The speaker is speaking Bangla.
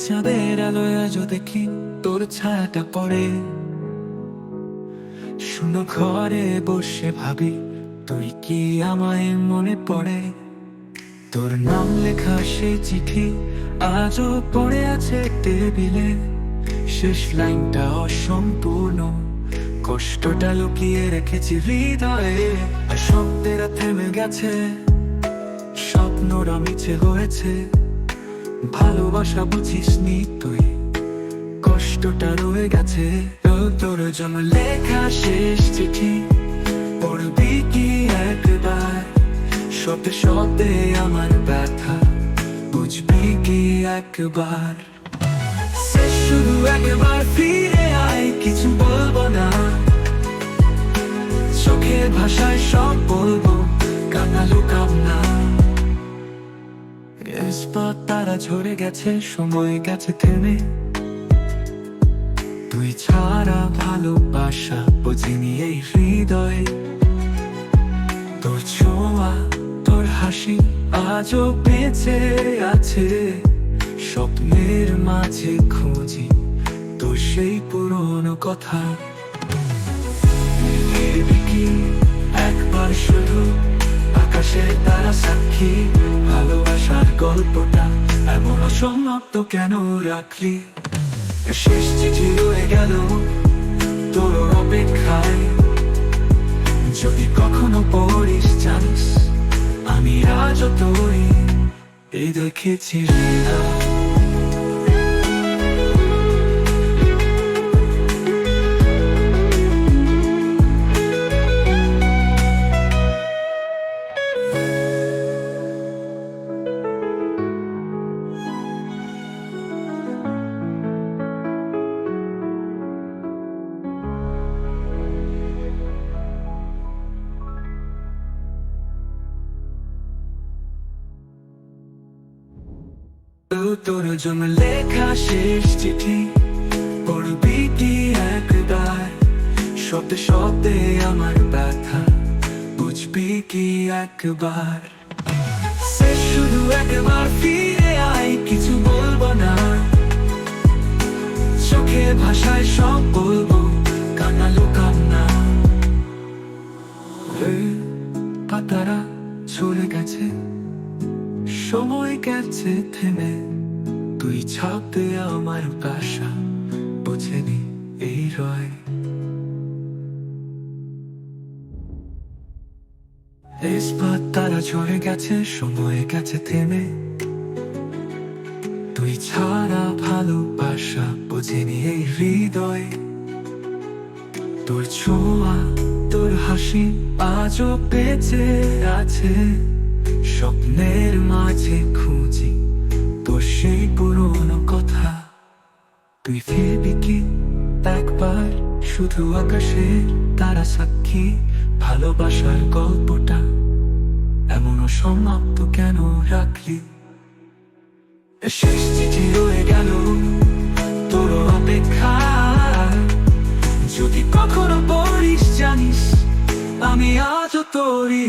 চাঁদের আলোয় আজ দেখি তোর ছায়াটা পড়ে। শুনো ঘরে বসে ভাবি তুই কি আমায় মনে পড়ে। তোর নাম লেখা সেই চিঠি আজও পড়ে আছে টেবিলে। শেষ লাইনটা অসম্পূর্ণ, কষ্টটা লুকিয়ে রেখেছি হৃদয়ে। আর শব্দেরা থেমে গেছে, স্বপ্নরা মিছে হয়েছে। ভালোবাসা বুঝিসনি তুই, কষ্টটা রয়ে গেছে। তোর জন্য লেখা শেষ চিঠি পড়বি কি একবার? শব্দে শব্দে আমার ব্যথা বুঝবি কি একবার? শেষ শুধু একবার ফিরে আয়, কিছু বলবো না। চোখের ভাষায় সব বলবো, কান্না লুকাব না। এসপথ তারা ঝরে গেছে, সময় গেছে থেমে। তুই ছাড়া ভালোবাসা বুঝিনি এই হৃদয়ে। তোর ছোঁয়া, তোর হাসি আজও বেঁচে আছে। স্বপ্নের মাঝে খুঁজি তোর সেই পুরনো কথা। ভেবে কি একবার শুধু আকাশের তারা সাক্ষী, ভালোবাসার গল্পটা এমন অসমাপ্ত কেন রাখলি? শেষ চিঠি রয়ে গেল তোর অপেক্ষায়। যদি কখনো পড়িস জানিস আমি আজও তোরই এই দেখেছি হৃদয়। তোর জন্য লেখা শেষ চিঠি পড়বি কি একবার? শব্দে শব্দে আমার ব্যথা বুঝবি কি একবার? শেষ শুধু একবার ফিরে আয়, কিছু বলবো না। চোখের ভাষায় সব বলবো, কান্না লুকাব না। পাতারা ঝরে গেছে, সময় গেছে থেমে। তুই ছাপতে আমার বাসা বুঝেনি এই রয়। এসপথ তারা ঝরে গেছে, সময় গেছে থেমে। তুই ছাড়া ভালোবাসা বুঝেনি এই হৃদয়। তোর ছোঁয়া, তোর হাসি আজও বেঁচে আছে। স্বপ্নের মাঝে খুঁজি তোর সেই পুরনো কথা। তুই ফিরবি কি একবার? শুধু আকাশের তারা সাক্ষী, ভালোবাসার গল্পটা এমন অসমাপ্ত কেন রাখলি? শেষ চিঠি রয়ে গেল তোর অপেক্ষায়। যদি কখনো পড়িস জানিস আমি আজও তোরই